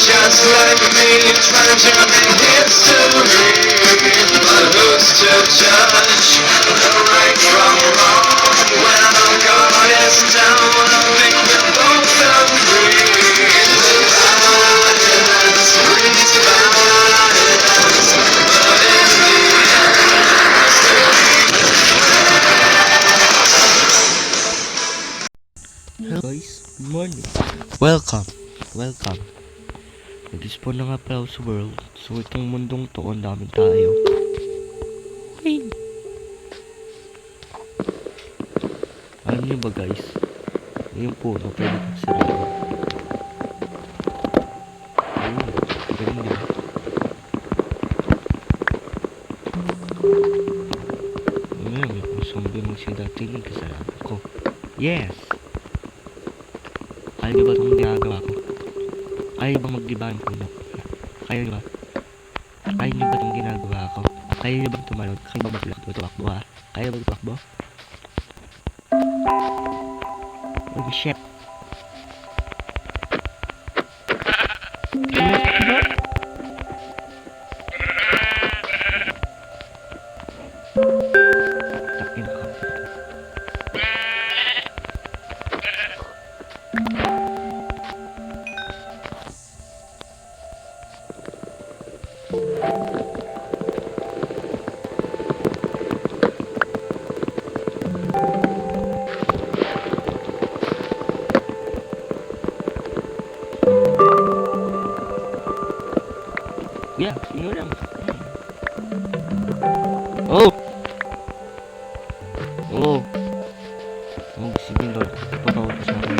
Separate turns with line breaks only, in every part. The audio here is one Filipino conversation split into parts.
just like me, trying to make history. But who's to judge the right from wrong? When our guard is down, I think we're both agree. Violence breeds violence, but in the end,
Hello guys, good morning. Welcome. Nag-spawn na nga pala ako sa world. So itong mundong to, ang daming tayo. Hey! Alam niyo ba guys, yung puno pwede kong sirain. Ayun, galing diba? Ngayon, may kung zombie mong siya dating kasalanan ko. Yes! Kaya nyo ba itong ginagawa ko? Kaya nyo ba magdiba ang puno? Kaya nyo ba? Kaya nyo ba itong ginagawa ko? Kaya nyo ba tumalon? Kaya nyo ba tumakbo ha? Kaya nyo ba tumakbo? Oh shit! Takin ako. Yeah, yun lang. Oh! Oh! Oh, sige Lord. Patawad ko sa akin.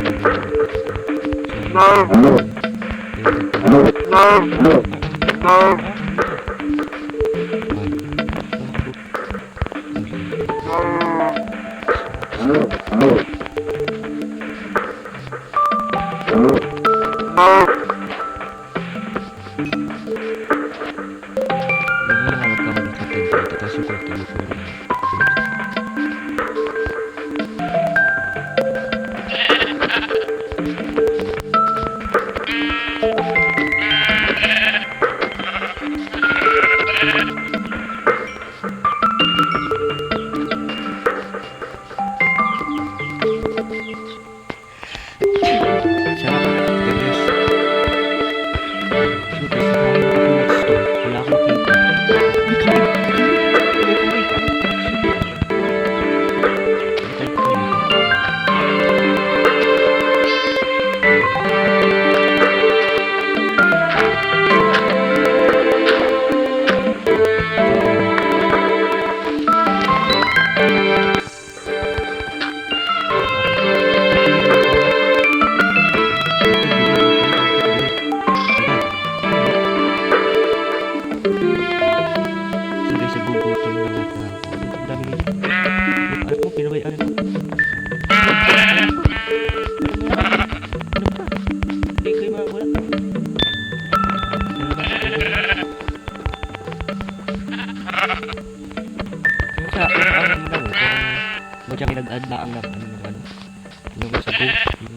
Nag-add na ang yung sa goat, yung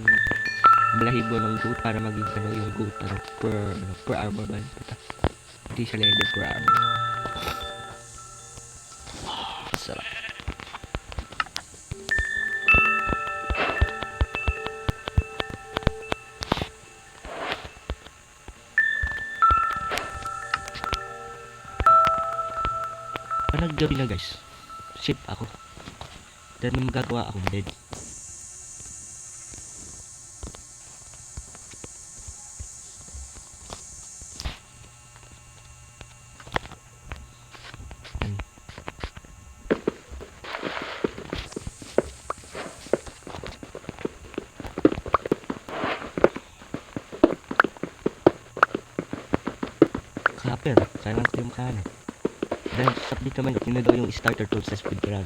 balahibo ng goat para maging yung goat per armor ba? Hindi siya level per armor. Sarap. Naggabi na guys, ship ako. Dan magagawa akong bed. Kapper, kailangan ko yung mukhaan. Dahil submit naman yun daw yung starter tools sa speedrun.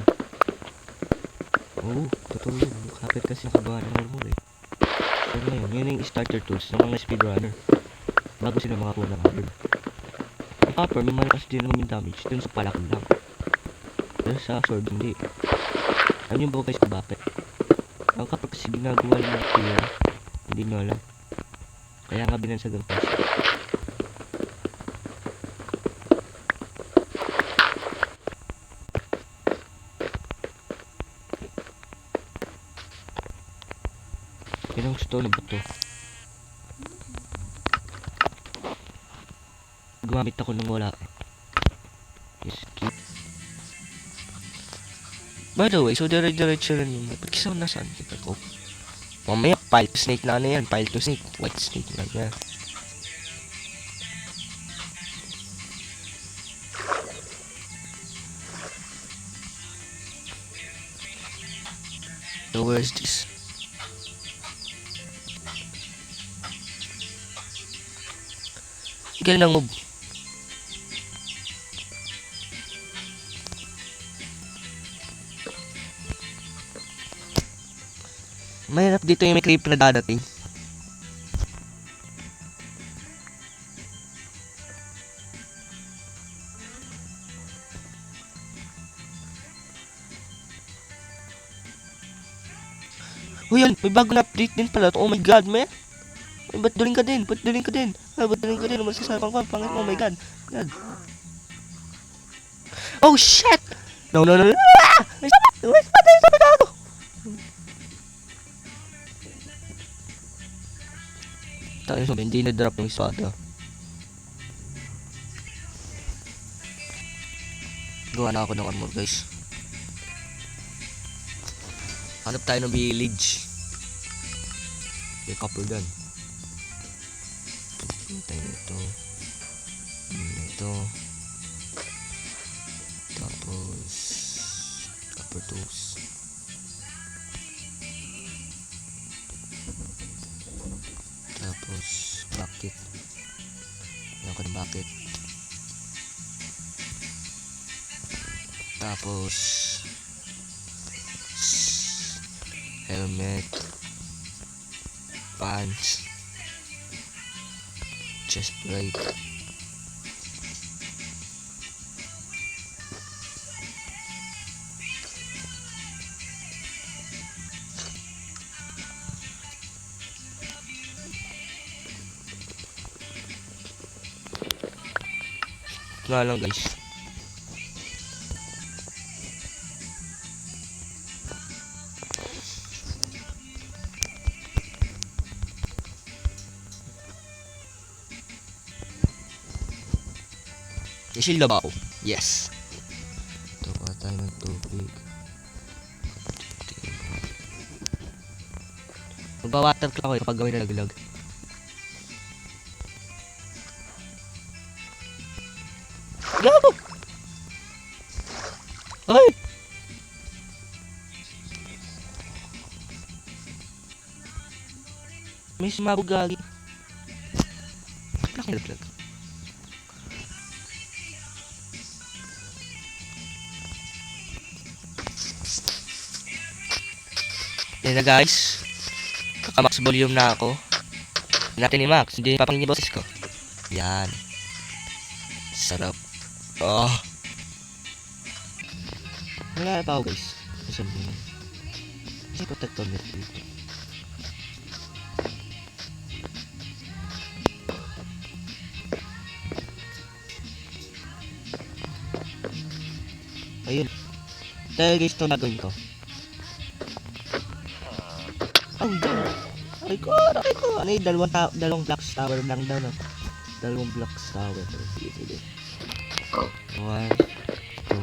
Oo, totoo yun. Yung kapit kasi nakagawa ng armor eh. So ngayon, yun yung starter tools ng mga speedrunner. Bago sila makakuha ng armor. Yung copper, may malakas din naman yung damage. Dun sa palaki lang. Pero sa sword, hindi. Alam nyo ba guys kung bakit? Ang copper kasi ginagawa ng clear. Hindi nyo alam. Kaya nga binansagang kasi. Gusto na ba to? Gumamit ako nung wala. Escape. By the way, so dire-diretso rin yung map. Kasi nasaan kita ko? Mamaya, pile to snake na ano yan. Pile to snake. White snake na yan. So where's this? Galing ng move. Mahirap dito yung may creep na dadating. Oh yan, may bagong update din pala. Oh my god, man. Ay, ba't duling ka din? Ba't duling ka din? Ah, ba't duling ka din? Masasarang ka. Pangit mo, oh my god. God. Oh shit! No, no, no, no. Ah! May sapat ako. Tayo so, hindi na-drop yung espada. Gawa na ako ng armor, guys. Hanap tayo ng village. May copper gun. Tayo ito. Ito. Tapos copper tools. Tapos bucket. Ayan ko ng bucket. Tapos helmet, pants, chest plate, nga lang guys. Isil na ba ako? Yes. Ito pa tayo ng tubig. Magbawater clock ako kapag gawin na laglag. Gago! Ay! May sumabog gagi. Laki laglag. Yan na guys. Kaka-max volume na ako. Natin ni Max. Hindi papangin yung boses ko. Yan. Sarap. Oh. Wala pa ako guys. Kasi protector net dito. Ayun. Dahil guys ito nagawin ko. Oh, yan. Ay ko. Ano yung dalawang blocks tower lang daw, no? Dalawang blocks tower. Sige. 1, 2.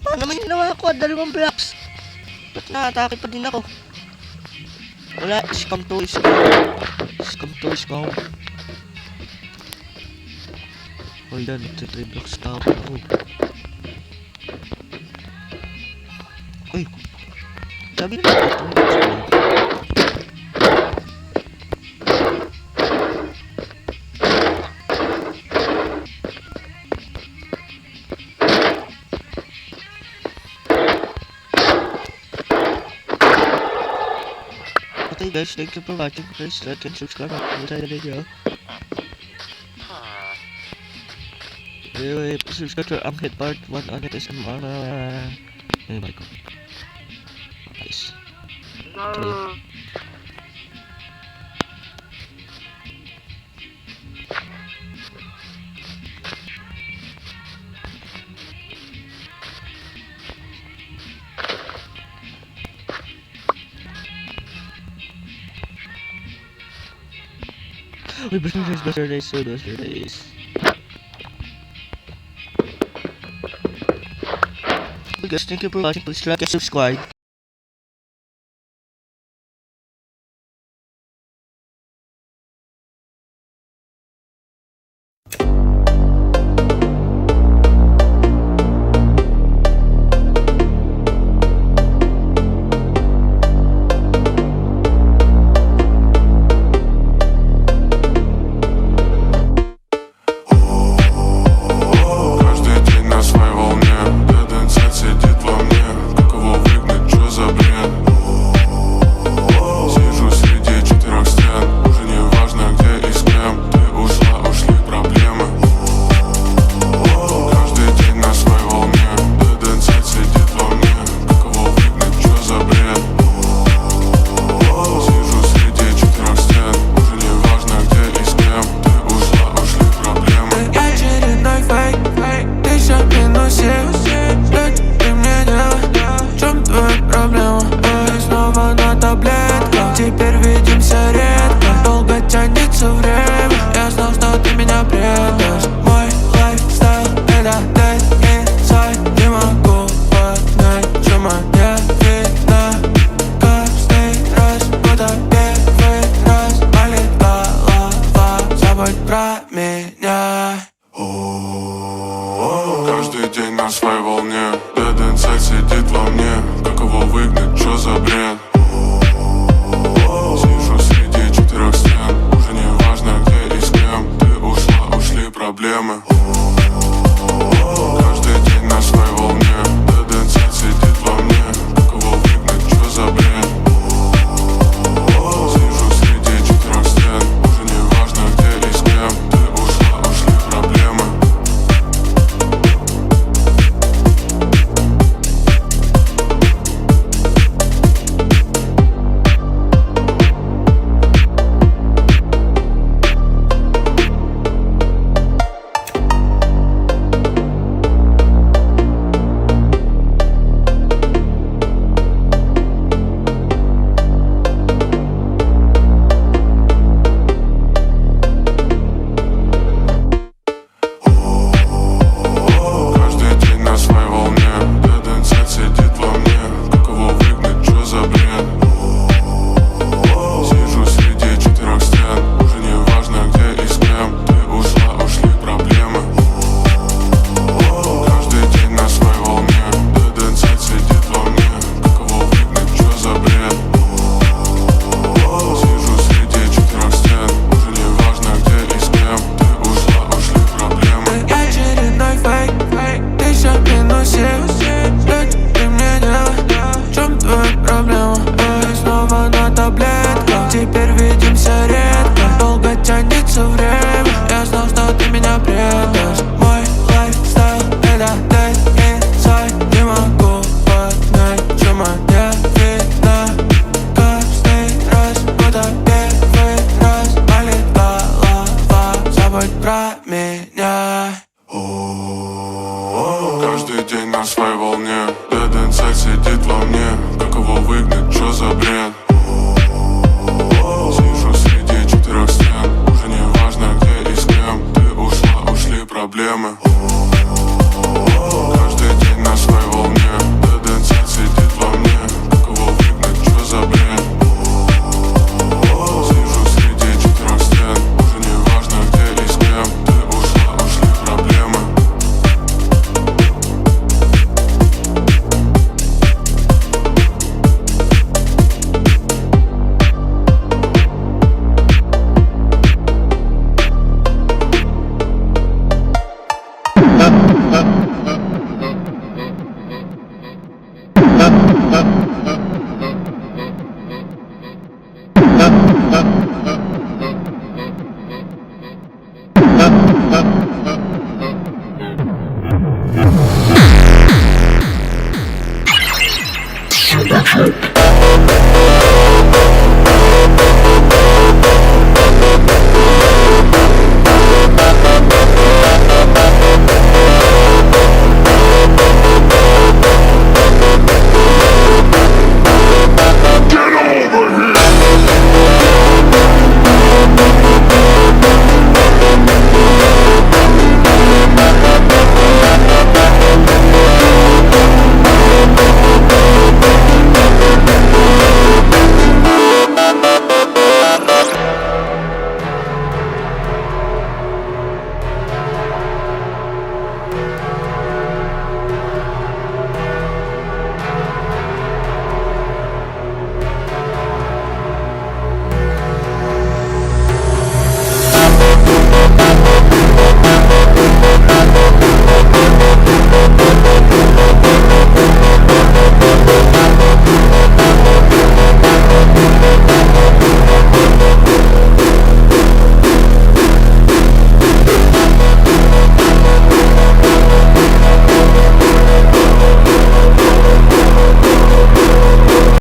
Paano naman yung ginawa ko? Dalawang blocks. Ba't na-atake pa din ako? Wala, scam to. Hold on, 3 blocks tower ako. Uy! Sabi na okay guys, thank you for watching. Please like and subscribe if you like the video. Anyway, subscribe to Angkit Part 1 on it SMR. Bye ko. Guys. Okay. Okay, Buster Dice. Guys, thank you for watching. Please like and subscribe.
Теперь видимся редко, долго тянется время. Я знал, что ты меня предаешь. Мой лайфстайл — это dead inside. Не могу понять, что мне видно. Каждый раз, будто первый раз. Болит голова, забудь про меня.
Каждый день на своей волне. Dead inside сидит во мне. Как его выгнать, что за бред? Сижу среди четырех стен. Уже не важно где и с кем. Ты ушла, ушли проблемы. Каждый день на своей волне. Dead inside сидит во мне. Как его выгнать, что за бред? Сижу среди четырех стен. Уже не важно где и с кем. Ты ушла, ушли проблемы. Каждый день на своей волне. Dead inside сидит во мне. Как его выгнать, что за бред? Сижу среди четырех стен. Уже не важно где и с кем. Ты ушла, ушли проблемы. Каждый день на своей волне. Dead inside сидит во мне. Как его выгнать, что за бред? Сижу среди четырех стен. Уже не важно где и с кем. Ты ушла, ушли проблемы.
Я очередной фейк, ты все в минусе. Что ты мне делаешь? В чем твоя проблема? Ой, снова на таблетках. Теперь видимся редко, долго тянется время. Я знал, что ты меня предаешь. Мой лайфстайл — это dead inside. Не могу понять, что мне видно. Каждый раз, будто первый раз. Болит голова, забудь про меня.
Каждый день на своей волне. Dead inside сидит во мне. Как его выгнать, что за бред? Сижу среди четырех стен. Уже не важно где и с кем. Ты ушла, ушли проблемы.